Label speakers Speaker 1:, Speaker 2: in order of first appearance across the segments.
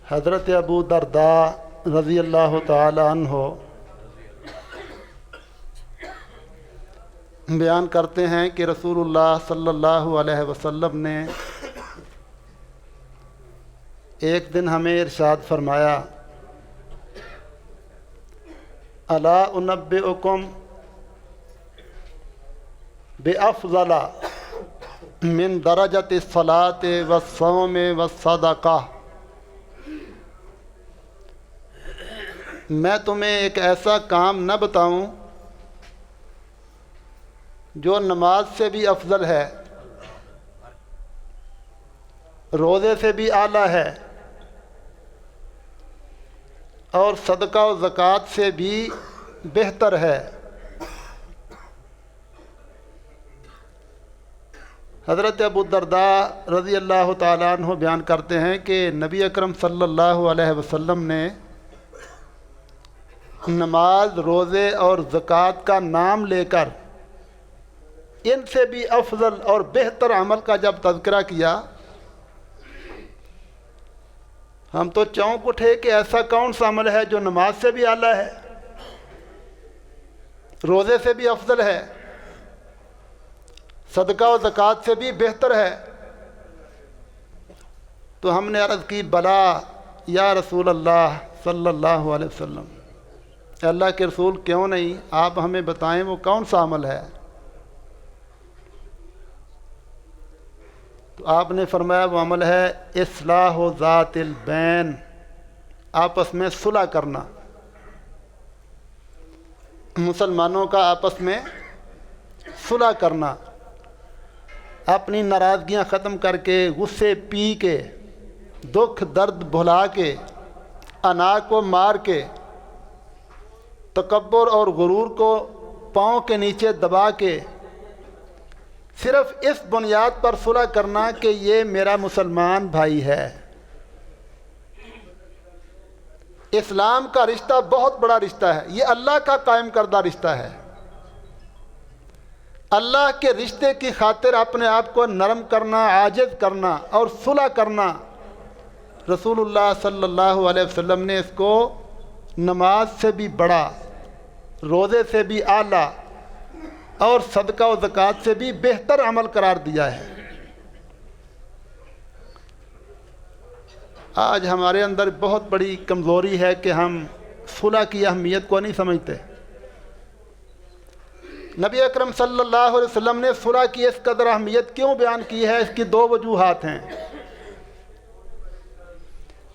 Speaker 1: حضرت ابو درداء رضی اللہ تعالی عنہ بیان کرتے ہیں کہ رسول اللہ صلی اللہ علیہ وسلم نے ایک دن ہمیں ارشاد فرمایا، الا انبئکم بافضل من درجۃ الصلاۃ والصوم والصدقہ، میں تمہیں ایک ایسا کام نہ بتاؤں جو نماز سے بھی افضل ہے، روزے سے بھی اعلیٰ ہے، اور صدقہ و زکوٰۃ سے بھی بہتر ہے۔ حضرت ابو الدرداء رضی اللہ تعالیٰ عنہ بیان کرتے ہیں کہ نبی اکرم صلی اللہ علیہ وسلم نے نماز، روزے اور زکوٰۃ کا نام لے کر ان سے بھی افضل اور بہتر عمل کا جب تذکرہ کیا، ہم تو چونک اٹھے کہ ایسا کون سا عمل ہے جو نماز سے بھی اعلیٰ ہے، روزے سے بھی افضل ہے، صدقہ و زکوٰۃ سے بھی بہتر ہے۔ تو ہم نے عرض کی، بلا یا رسول اللہ صلی اللہ علیہ وسلم، اللہ کے رسول کیوں نہیں، آپ ہمیں بتائیں وہ کون سا عمل ہے۔ تو آپ نے فرمایا وہ عمل ہے اصلاح ذات البین، آپس میں صلح کرنا، مسلمانوں کا آپس میں صلح کرنا، اپنی ناراضگیاں ختم کر کے، غصے پی کے، دکھ درد بھلا کے، انا کو مار کے، تکبر اور غرور کو پاؤں کے نیچے دبا کے، صرف اس بنیاد پر صلح کرنا کہ یہ میرا مسلمان بھائی ہے۔ اسلام کا رشتہ بہت بڑا رشتہ ہے، یہ اللہ کا قائم کردہ رشتہ ہے۔ اللہ کے رشتے کی خاطر اپنے آپ کو نرم کرنا، عاجز کرنا اور صلح کرنا، رسول اللہ صلی اللہ علیہ وسلم نے اس کو نماز سے بھی بڑا، روزے سے بھی اعلیٰ اور صدقہ و زکوٰۃ سے بھی بہتر عمل قرار دیا ہے۔ آج ہمارے اندر بہت بڑی کمزوری ہے کہ ہم صلح کی اہمیت کو نہیں سمجھتے۔ نبی اکرم صلی اللہ علیہ وسلم نے صلح کی اس قدر اہمیت کیوں بیان کی ہے، اس کی دو وجوہات ہیں۔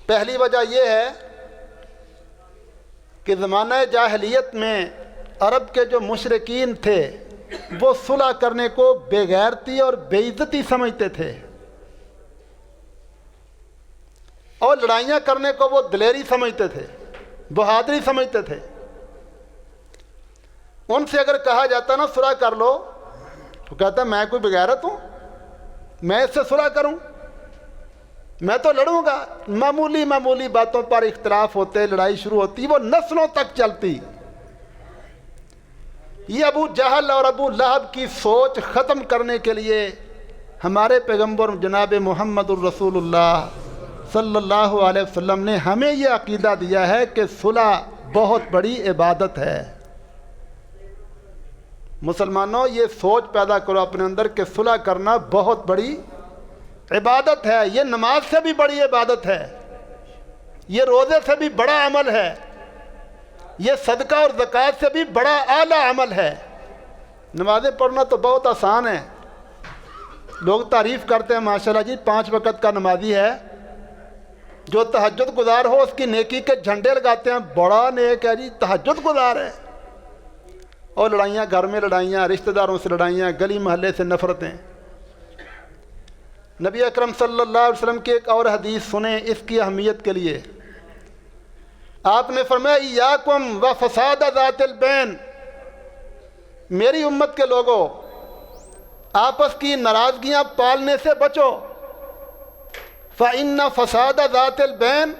Speaker 1: پہلی وجہ یہ ہے کہ زمانہ جاہلیت میں عرب کے جو مشرکین تھے وہ صلح کرنے کو بے غیرتی اور بے عزتی سمجھتے تھے، اور لڑائیاں کرنے کو وہ دلیری سمجھتے تھے، بہادری سمجھتے تھے۔ ان سے اگر کہا جاتا نا صلح کر لو، تو کہتا میں کوئی بغیرت ہوں، میں اس سے صلح کروں، میں تو لڑوں گا۔ معمولی معمولی باتوں پر اختلاف ہوتے، لڑائی شروع ہوتی، وہ نسلوں تک چلتی۔ یہ ابو جہل اور ابو لہب کی سوچ ختم کرنے کے لیے ہمارے پیغمبر جناب محمد الرسول اللہ صلی اللہ علیہ وسلم نے ہمیں یہ عقیدہ دیا ہے کہ صلح بہت بڑی عبادت ہے۔ مسلمانوں، یہ سوچ پیدا کرو اپنے اندر کہ صلح کرنا بہت بڑی عبادت ہے، یہ نماز سے بھی بڑی عبادت ہے، یہ روزے سے بھی بڑا عمل ہے، یہ صدقہ اور زکوٰۃ سے بھی بڑا اعلیٰ عمل ہے۔ نمازیں پڑھنا تو بہت آسان ہے، لوگ تعریف کرتے ہیں ماشاءاللہ جی 5 وقت کا نمازی ہے، جو تہجد گزار ہو اس کی نیکی کے جھنڈے لگاتے ہیں، بڑا نیک ہے جی، تہجد گزار ہے۔ اور لڑائیاں، گھر میں لڑائیاں، رشتہ داروں سے لڑائیاں، گلی محلے سے نفرتیں۔ نبی اکرم صلی اللہ علیہ وسلم کی ایک اور حدیث سنیں اس کی اہمیت کے لیے۔ آپ نے فرمایا ایاکم و فساد ذات البین، میری امت کے لوگوں آپس کی ناراضگیاں پالنے سے بچو، فإن فساد ذات البین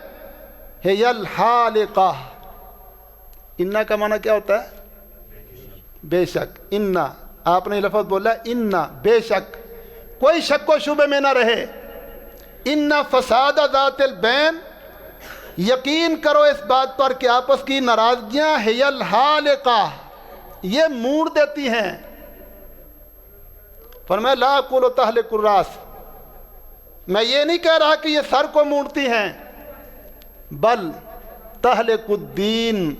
Speaker 1: ہی الحالقہ۔ انا کا معنی کیا ہوتا ہے؟ بے شک۔ انا، آپ نے لفظ بولا انا، بے شک، کوئی شک و شبہ میں نہ رہے۔ ان فساد ذات البین یقین کرو اس بات پر کہ آپس کی ناراضگیاں ہی الحالقہ، یہ موڑ دیتی ہیں۔ فرمایا لا اقول تہلک الراس، میں یہ نہیں کہہ رہا کہ یہ سر کو موڑتی ہیں، بل تہلک الدین،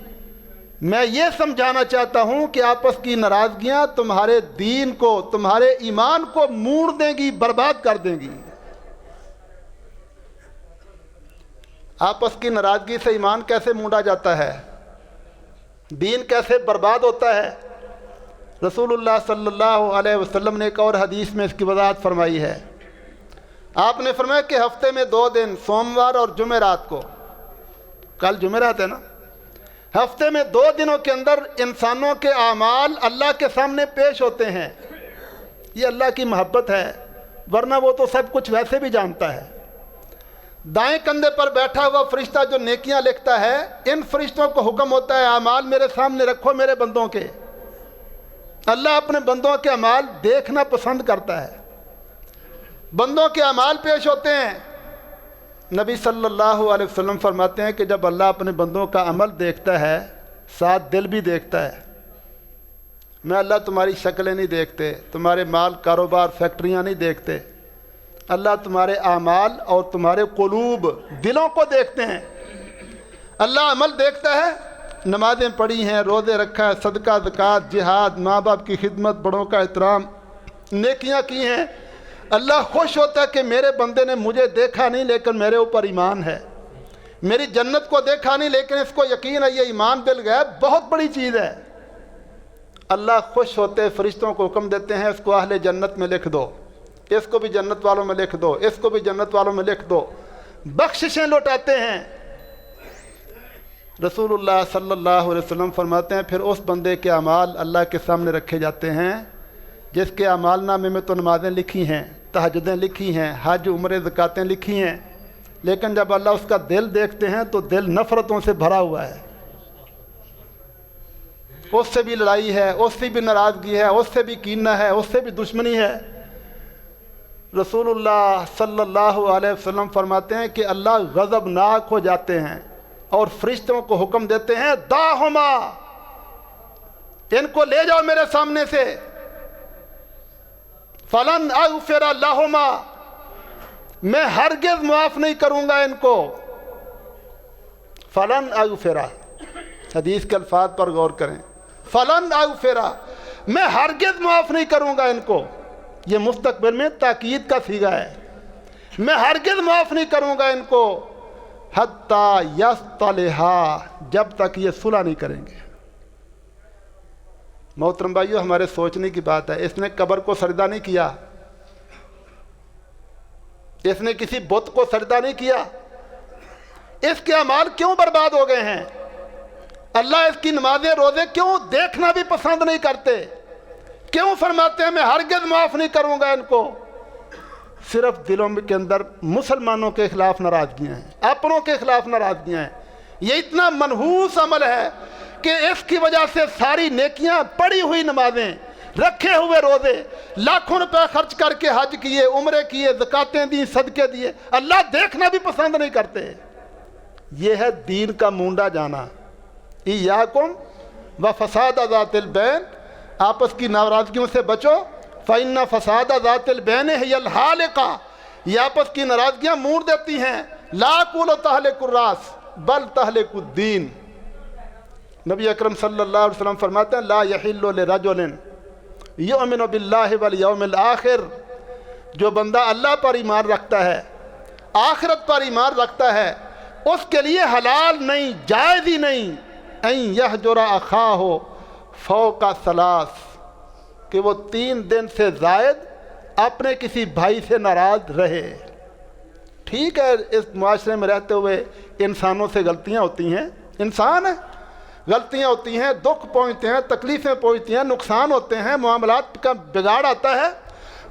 Speaker 1: میں یہ سمجھانا چاہتا ہوں کہ آپس کی ناراضگیاں تمہارے دین کو، تمہارے ایمان کو موڑ دیں گی، برباد کر دیں گی۔ آپس کی ناراضگی سے ایمان کیسے مونڈا جاتا ہے، دین کیسے برباد ہوتا ہے؟ رسول اللہ صلی اللہ علیہ وسلم نے ایک اور حدیث میں اس کی وضاحت فرمائی ہے۔ آپ نے فرمایا کہ ہفتے میں 2 دن، سوموار اور جمعرات کو، کل جمعرات ہے نا، ہفتے میں 2 دنوں کے اندر انسانوں کے اعمال اللہ کے سامنے پیش ہوتے ہیں۔ یہ اللہ کی محبت ہے، ورنہ وہ تو سب کچھ ویسے بھی جانتا ہے۔ دائیں کندھے پر بیٹھا ہوا فرشتہ جو نیکیاں لکھتا ہے، ان فرشتوں کو حکم ہوتا ہے اعمال میرے سامنے رکھو میرے بندوں کے۔ اللہ اپنے بندوں کے اعمال دیکھنا پسند کرتا ہے، بندوں کے اعمال پیش ہوتے ہیں۔ نبی صلی اللہ علیہ وسلم فرماتے ہیں کہ جب اللہ اپنے بندوں کا عمل دیکھتا ہے، ساتھ دل بھی دیکھتا ہے۔ میں اللہ تمہاری شکلیں نہیں دیکھتے، تمہارے مال کاروبار فیکٹریاں نہیں دیکھتے، اللہ تمہارے اعمال اور تمہارے قلوب، دلوں کو دیکھتے ہیں۔ اللہ عمل دیکھتا ہے، نمازیں پڑھی ہیں، روزے رکھا ہے، صدقہ زکوٰۃ، جہاد، ماں باپ کی خدمت، بڑوں کا احترام، نیکیاں کی ہیں۔ اللہ خوش ہوتا ہے کہ میرے بندے نے مجھے دیکھا نہیں لیکن میرے اوپر ایمان ہے، میری جنت کو دیکھا نہیں لیکن اس کو یقین ہے یہ ایمان بالغیب بہت بڑی چیز ہے۔ اللہ خوش ہوتے فرشتوں کو حکم دیتے ہیں اس کو اہل جنت میں لکھ دو، اس کو بھی جنت والوں میں لکھ دو، اس کو بھی جنت والوں میں لکھ دو، بخششیں لوٹاتے ہیں۔ رسول اللہ صلی اللہ علیہ وسلم فرماتے ہیں پھر اس بندے کے اعمال اللہ کے سامنے رکھے جاتے ہیں جس کے اعمال نامے میں تو نمازیں لکھی ہیں، تہجدیں لکھی ہیں، حج عمرے زکاتیں لکھی ہیں، لیکن جب اللہ اس کا دل دیکھتے ہیں تو دل نفرتوں سے بھرا ہوا ہے، اس سے بھی لڑائی ہے، اس سے بھی ناراضگی ہے، اس سے بھی کینہ ہے، اس سے بھی دشمنی ہے۔ رسول اللہ صلی اللہ علیہ وسلم فرماتے ہیں کہ اللہ غضبناک ہو جاتے ہیں اور فرشتوں کو حکم دیتے ہیں داہما، ان کو لے جاؤ میرے سامنے سے، فلن اغفر لہما، میں ہرگز معاف نہیں کروں گا ان کو۔ فلن اغفر، حدیث کے الفاظ پر غور کریں، فلن اغفر، میں ہرگز معاف نہیں کروں گا ان کو، یہ مستقبل میں تاکید کا صیغہ ہے، میں ہرگز معاف نہیں کروں گا ان کو، حتی یصطلحا، جب تک یہ صلح نہیں کریں گے۔ محترم بھائیو، ہمارے سوچنے کی بات ہے، اس نے قبر کو سجدہ نہیں کیا، اس نے کسی بت کو سجدہ نہیں کیا، اس کے اعمال کیوں برباد ہو گئے ہیں؟ اللہ اس کی نمازیں روزے کیوں دیکھنا بھی پسند نہیں کرتے؟ کیوں فرماتے ہیں میں ہرگز معاف نہیں کروں گا ان کو؟ صرف دلوں کے اندر مسلمانوں کے خلاف ناراضگیاں ہیں، اپنوں کے خلاف ناراضگیاں ہیں۔ یہ اتنا منحوس عمل ہے کہ اس کی وجہ سے ساری نیکیاں، پڑھی ہوئی نمازیں، رکھے ہوئے روزے، لاکھوں روپے خرچ کر کے حج کیے، عمرے کیے، زکاتیں دی، صدقے دیے، اللہ دیکھنا بھی پسند نہیں کرتے۔ یہ ہے دین کا مونڈا جانا۔ ایاکم وفساد ذات البین، آپس کی ناراضگیوں سے بچو، فإن فساد ذات البین ہی الحالقہ، یہ آپس کی ناراضگیاں مونڈ دیتی ہیں۔ لا اقول تہلک الراس بل تہلک الدین، نبی اکرم صلی اللہ علیہ وسلم فرماتے ہیں لا یحل لرجل یؤمن باللہ والیوم الآخر، جو بندہ اللہ پر ایمان رکھتا ہے، آخرت پر ایمان رکھتا ہے، اس کے لیے حلال نہیں، جائز ہی نہیں ان یہجر اخاہ فوق ثلاث، کہ وہ 3 دن سے زائد اپنے کسی بھائی سے ناراض رہے۔ ٹھیک ہے، اس معاشرے میں رہتے ہوئے انسانوں سے غلطیاں ہوتی ہیں، انسان ہے، غلطیاں ہوتی ہیں، دکھ پہنچتے ہیں، تکلیفیں پہنچتی ہیں، نقصان ہوتے ہیں، معاملات کا بگاڑ آتا ہے۔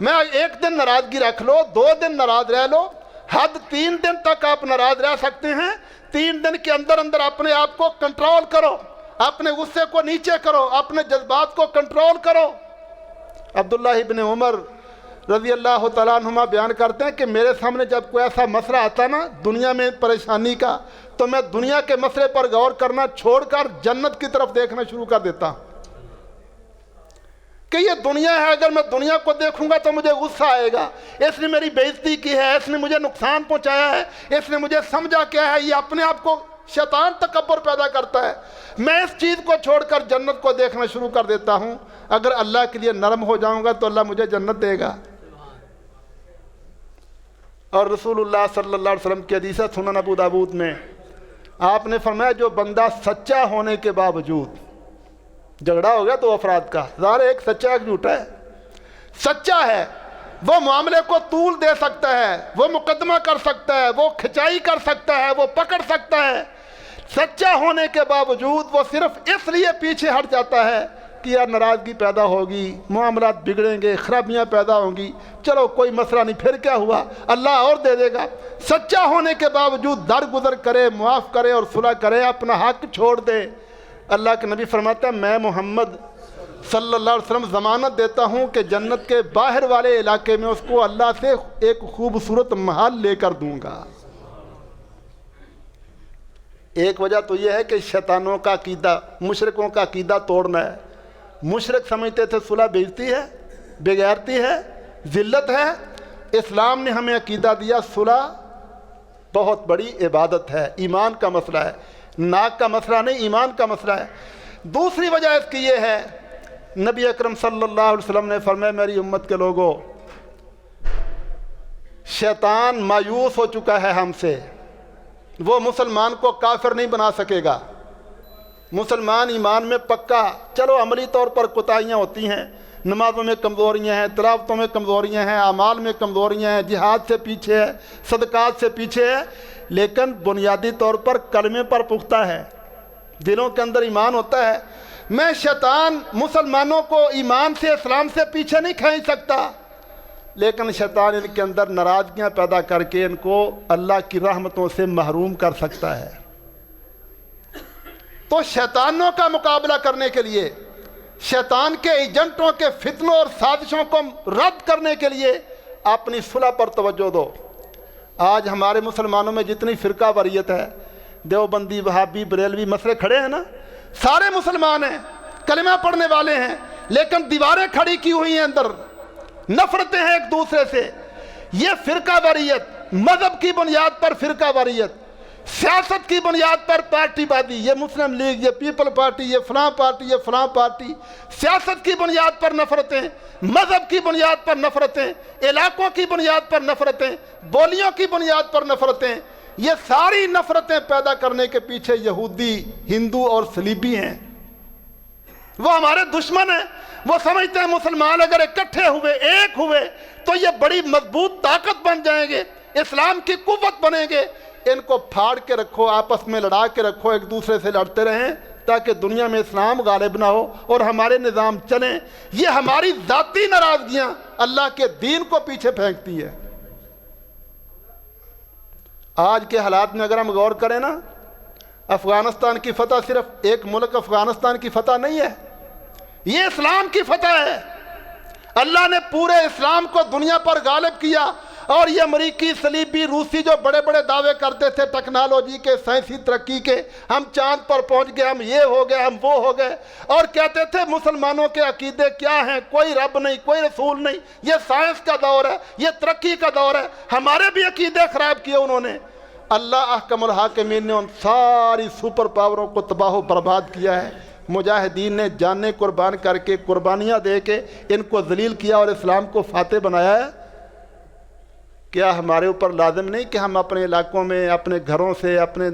Speaker 1: میں 1 دن ناراضگی رکھ لو، 2 دن ناراض رہ لو، حد 3 دن تک آپ ناراض رہ سکتے ہیں۔ 3 دن کے اندر اندر اپنے آپ کو کنٹرول کرو، اپنے غصے کو نیچے کرو، اپنے جذبات کو کنٹرول کرو۔ عبداللہ ابن عمر رضی اللہ تعالیٰ عنہما بیان کرتے ہیں کہ میرے سامنے جب کوئی ایسا مسئلہ آتا نا دنیا میں پریشانی کا، تو میں دنیا کے مسئلے پر غور کرنا چھوڑ کر جنت کی طرف دیکھنا شروع کر دیتا ہوں کہ یہ دنیا ہے، اگر میں دنیا کو دیکھوں گا تو مجھے غصہ آئے گا، اس نے میری بے عزتی کی ہے، اس نے مجھے نقصان پہنچایا ہے، اس نے مجھے سمجھا کیا ہے۔ یہ اپنے آپ کو شیطان تکبر پیدا کرتا ہے۔ میں اس چیز کو چھوڑ کر جنت کو دیکھنا شروع کر دیتا ہوں۔ اگر اللہ کے لیے نرم ہو جاؤں گا تو اللہ مجھے جنت دے گا۔ اور رسول اللہ صلی اللہ علیہ وسلم کی حدیث ہے سنن ابو داؤد میں، آپ نے فرمایا جو بندہ سچا ہونے کے باوجود، جھگڑا ہو گیا تو افراد کا، ظاہر ایک سچا ایک جھوٹا ہے، سچا ہے وہ معاملے کو طول دے سکتا ہے، وہ مقدمہ کر سکتا ہے، وہ کھچائی کر سکتا ہے، وہ پکڑ سکتا ہے، سچا ہونے کے باوجود وہ صرف اس لیے پیچھے ہٹ جاتا ہے کہ یار ناراضگی پیدا ہوگی، معاملات بگڑیں گے، خرابیاں پیدا ہوں گی، چلو کوئی مسئلہ نہیں، پھر کیا ہوا، اللہ اور دے دے گا۔ سچا ہونے کے باوجود درگزر کرے، معاف کرے اور صلح کرے، اپنا حق چھوڑ دے۔ اللہ کے نبی فرماتا ہے میں محمد صلی اللہ علیہ وسلم ضمانت دیتا ہوں کہ جنت کے باہر والے علاقے میں اس کو اللہ سے ایک خوبصورت محل لے کر دوں گا۔ ایک وجہ تو یہ ہے کہ شیطانوں کا عقیدہ، مشرکوں کا عقیدہ توڑنا ہے۔ مشرک سمجھتے تھے صلح بے عزتی ہے، بے غیرتی ہے، ذلت ہے۔ اسلام نے ہمیں عقیدہ دیا صلح بہت بڑی عبادت ہے، ایمان کا مسئلہ ہے، ناک کا مسئلہ نہیں، ایمان کا مسئلہ ہے۔ دوسری وجہ اس کی یہ ہے، نبی اکرم صلی اللہ علیہ وسلم نے فرمایا میری امت کے لوگوں، شیطان مایوس ہو چکا ہے ہم سے، وہ مسلمان کو کافر نہیں بنا سکے گا۔ مسلمان ایمان میں پکا، چلو عملی طور پر کوتاہیاں ہوتی ہیں، نمازوں میں کمزوریاں ہیں، تلاوتوں میں کمزوریاں ہیں، اعمال میں کمزوریاں ہیں، جہاد سے پیچھے ہے، صدقات سے پیچھے ہے، لیکن بنیادی طور پر کلمے پر پختہ ہے، دلوں کے اندر ایمان ہوتا ہے۔ میں شیطان مسلمانوں کو ایمان سے، اسلام سے پیچھے نہیں کھینچ سکتا، لیکن شیطان ان کے اندر ناراضگیاں پیدا کر کے ان کو اللہ کی رحمتوں سے محروم کر سکتا ہے۔ تو شیطانوں کا مقابلہ کرنے کے لیے، شیطان کے ایجنٹوں کے فتنوں اور سازشوں کو رد کرنے کے لیے اپنی صلح پر توجہ دو۔ آج ہمارے مسلمانوں میں جتنی فرقہ واریت ہے، دیوبندی، وہابی، بریلوی، مسئلے کھڑے ہیں نا، سارے مسلمان ہیں، کلمہ پڑھنے والے ہیں، لیکن دیواریں کھڑی کی ہوئی ہیں، اندر نفرتیں ہیں ایک دوسرے سے۔ یہ فرقہ واریت، مذہب کی بنیاد پر فرقہ واریت، سیاست کی بنیاد پر پارٹی بازی، یہ مسلم لیگ، یہ پیپل پارٹی، یہ فلاں پارٹی، یہ فلاں پارٹی، سیاست کی بنیاد پر نفرتیں، مذہب کی بنیاد پر نفرتیں، علاقوں کی بنیاد پر نفرتیں، بولیوں کی بنیاد پر نفرتیں، یہ ساری نفرتیں پیدا کرنے کے پیچھے یہودی، ہندو اور صلیبی ہیں۔ وہ ہمارے دشمن ہیں۔ وہ سمجھتے ہیں مسلمان اگر اکٹھے ہوئے، ایک ہوئے تو یہ بڑی مضبوط طاقت بن جائیں گے، اسلام کی قوت بنیں گے۔ ان کو پھاڑ کے رکھو، آپس میں لڑا کے رکھو، ایک دوسرے سے لڑتے رہیں تاکہ دنیا میں اسلام غالب نہ ہو اور ہمارے نظام چلیں۔ یہ ہماری ذاتی ناراضگیاں اللہ کے دین کو پیچھے پھینکتی ہے۔ آج کے حالات میں اگر ہم غور کریں نا، افغانستان کی فتح صرف ایک ملک افغانستان کی فتح نہیں ہے، یہ اسلام کی فتح ہے۔ اللہ نے پورے اسلام کو دنیا پر غالب کیا، اور یہ امریکی، صلیبی، روسی جو بڑے بڑے دعوے کرتے تھے ٹیکنالوجی کے، سائنسی ترقی کے، ہم چاند پر پہنچ گئے، ہم یہ ہو گئے، ہم وہ ہو گئے، اور کہتے تھے مسلمانوں کے عقیدے کیا ہیں، کوئی رب نہیں، کوئی رسول نہیں، یہ سائنس کا دور ہے، یہ ترقی کا دور ہے۔ ہمارے بھی عقیدے خراب کیے انہوں نے۔ اللہ احکم الحاکمین نے ان ساری سپر پاوروں کو تباہ و برباد کیا ہے۔ مجاہدین نے جانیں قربان کر کے، قربانیاں دے کے ان کو ذلیل کیا اور اسلام کو فاتح بنایا ہے۔ کیا ہمارے اوپر لازم نہیں کہ ہم اپنے علاقوں میں، اپنے گھروں سے، اپنے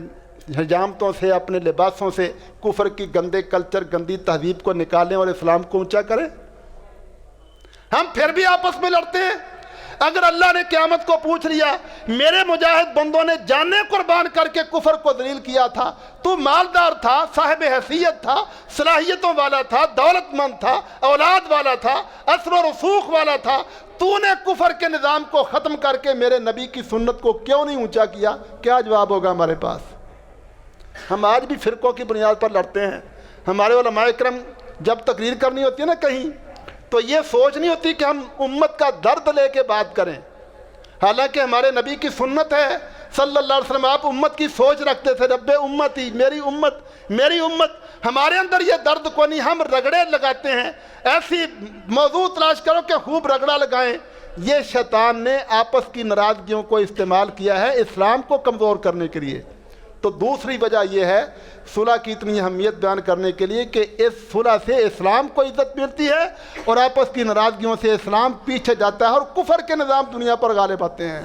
Speaker 1: حجامتوں سے، اپنے لباسوں سے کفر کی گندے کلچر، گندی تہذیب کو نکالیں اور اسلام کو اونچا کریں؟ ہم پھر بھی آپس میں لڑتے ہیں۔ اگر اللہ نے قیامت کو پوچھ لیا میرے مجاہد بندوں نے جانیں قربان کر کے کفر کو ذلیل کیا تھا، تو مالدار تھا، صاحب حیثیت تھا، صلاحیتوں والا تھا، دولت مند تھا، اولاد والا تھا، اثر و رسوخ والا تھا، تو نے کفر کے نظام کو ختم کر کے میرے نبی کی سنت کو کیوں نہیں اونچا کیا؟ کیا جواب ہوگا ہمارے پاس؟ ہم آج بھی فرقوں کی بنیاد پر لڑتے ہیں۔ ہمارے علماء کرام جب تقریر کرنی ہوتی ہے نا کہیں، تو یہ سوچ نہیں ہوتی کہ ہم امت کا درد لے کے بات کریں، حالانکہ ہمارے نبی کی سنت ہے صلی اللہ علیہ وسلم، آپ امت کی سوچ رکھتے تھے، رب امتی، میری امت میری امت۔ ہمارے اندر یہ درد کو نہیں، ہم رگڑے لگاتے ہیں، ایسی موضوع تلاش کرو کہ خوب رگڑا لگائیں۔ یہ شیطان نے آپس کی ناراضگیوں کو استعمال کیا ہے اسلام کو کمزور کرنے کے لیے۔ تو دوسری وجہ یہ ہے صلح کی اتنی اہمیت بیان کرنے کے لیے کہ اس صلح سے اسلام کو عزت ملتی ہے اور آپس کی ناراضگیوں سے اسلام پیچھے جاتا ہے اور کفر کے نظام دنیا پر غالب آتے ہیں۔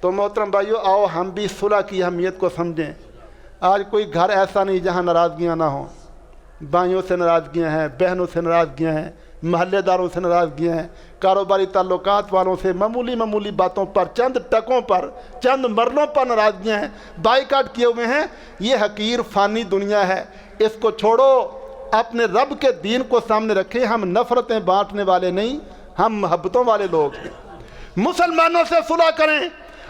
Speaker 1: تو محترم بھائیو، آؤ ہم بھی صلح کی اہمیت کو سمجھیں۔ آج کوئی گھر ایسا نہیں جہاں ناراضگیاں نہ ہوں، بھائیوں سے ناراضگیاں ہیں، بہنوں سے ناراضگیاں ہیں، محلے داروں سے ناراضگیاں ہیں، کاروباری تعلقات والوں سے معمولی باتوں پر، چند ٹکوں پر، چند مرلوں پر ناراضگیاں ہیں، بائیکاٹ کیے ہوئے ہیں۔ یہ حقیر فانی دنیا ہے، اس کو چھوڑو، اپنے رب کے دین کو سامنے رکھیں۔ ہم نفرتیں بانٹنے والے نہیں، ہم محبتوں والے لوگ ہیں۔ مسلمانوں سے صلح کریں،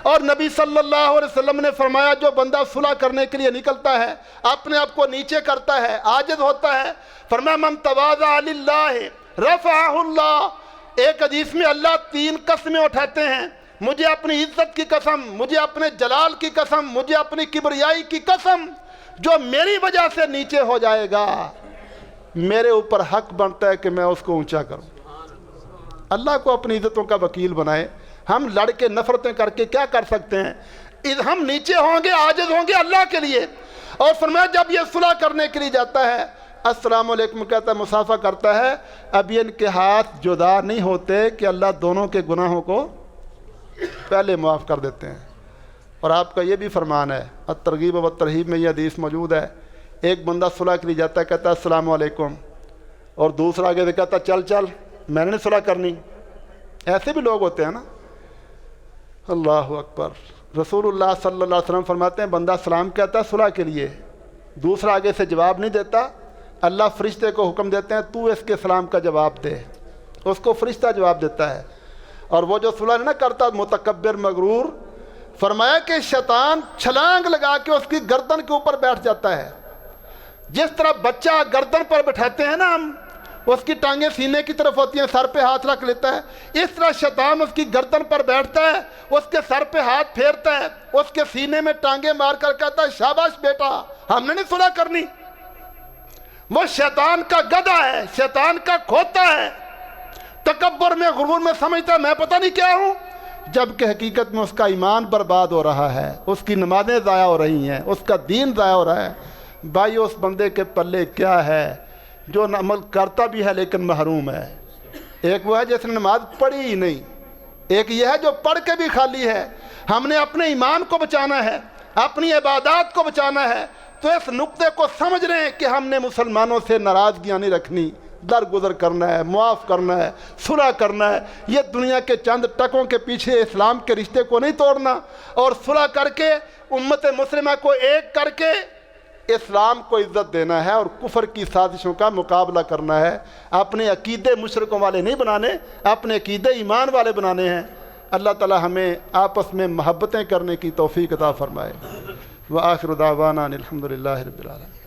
Speaker 1: اور نبی صلی اللہ علیہ وسلم نے فرمایا جو بندہ صلح کرنے کے لیے نکلتا ہے، اپنے آپ کو نیچے کرتا ہے، عاجز ہوتا ہے، فرمایا من تواضع للہ رفعہ اللہ۔ ایک حدیث میں اللہ 3 قسمیں اٹھاتے ہیں، مجھے اپنی عزت کی قسم، مجھے اپنے جلال کی قسم، مجھے اپنی کبریائی کی قسم، جو میری وجہ سے نیچے ہو جائے گا میرے اوپر حق بنتا ہے کہ میں اس کو اونچا کروں۔ اللہ کو اپنی عزتوں کا وکیل بنائے۔ ہم لڑ کے نفرتیں کر کے کیا کر سکتے ہیں؟ ہم نیچے ہوں گے، عاجز ہوں گے اللہ کے لیے۔ اور فرمایا جب یہ صلح کرنے کے لیے جاتا ہے، السلام علیکم کہتا ہے، مصافحہ کرتا ہے، اب یہ ان کے ہاتھ جدا نہیں ہوتے کہ اللہ دونوں کے گناہوں کو پہلے معاف کر دیتے ہیں۔ اور آپ کا یہ بھی فرمان ہے، الترغیب و الترہیب میں یہ حدیث موجود ہے، ایک بندہ صلح کے لیے جاتا ہے، کہتا ہے السلام علیکم، اور دوسرا آگے سے کہتا ہے چل میں نے صلح کرنی۔ ایسے بھی لوگ ہوتے ہیں نا۔ اللہ اکبر۔ رسول اللہ صلی اللہ علیہ وسلم فرماتے ہیں بندہ سلام کہتا ہے صلح کے لیے، دوسرا آگے سے جواب نہیں دیتا، اللہ فرشتے کو حکم دیتے ہیں تو اس کے سلام کا جواب دے، اس کو فرشتہ جواب دیتا ہے۔ اور وہ جو صلح نہ کرتا متکبر مغرور، فرمایا کہ شیطان چھلانگ لگا کے اس کی گردن کے اوپر بیٹھ جاتا ہے۔ جس طرح بچہ گردن پر بٹھاتے ہیں نا ہم، اس کی ٹانگیں سینے کی طرف ہوتی ہیں، سر پہ ہاتھ رکھ لیتا ہے، اس طرح شیطان اس کی گردن پر بیٹھتا ہے، اس کے سر پہ ہاتھ پھیرتا ہے، اس کے سینے میں ٹانگیں مار کر کہتا ہے شاباش بیٹا، ہم نے نہیں صلح کرنی۔ وہ شیطان کا گدھا ہے، شیطان کا کھوتا ہے، تکبر میں غرور میں سمجھتا ہے میں پتہ نہیں کیا ہوں، جبکہ حقیقت میں اس کا ایمان برباد ہو رہا ہے، اس کی نمازیں ضائع ہو رہی ہیں، اس کا دین ضائع ہو رہا ہے۔ بھائی اس بندے کے پلے کیا ہے جو عمل کرتا بھی ہے لیکن محروم ہے؟ ایک وہ ہے جس نے نماز پڑھی ہی نہیں، ایک یہ ہے جو پڑھ کے بھی خالی ہے۔ ہم نے اپنے ایمان کو بچانا ہے، اپنی عبادات کو بچانا ہے، تو اس نقطے کو سمجھ رہے ہیں کہ ہم نے مسلمانوں سے ناراضگیاں نہیں رکھنی، درگزر کرنا ہے، معاف کرنا ہے، صلح کرنا ہے۔ یہ دنیا کے چند ٹکوں کے پیچھے اسلام کے رشتے کو نہیں توڑنا، اور صلح کر کے امت مسلمہ کو ایک کر کے اسلام کو عزت دینا ہے اور کفر کی سازشوں کا مقابلہ کرنا ہے۔ اپنے عقیدے مشرکوں والے نہیں بنانے، اپنے عقیدے ایمان والے بنانے ہیں۔ اللہ تعالی ہمیں آپس میں محبتیں کرنے کی توفیق عطا فرمائے۔ وآخر دعوانا الحمدللہ رب العالمین۔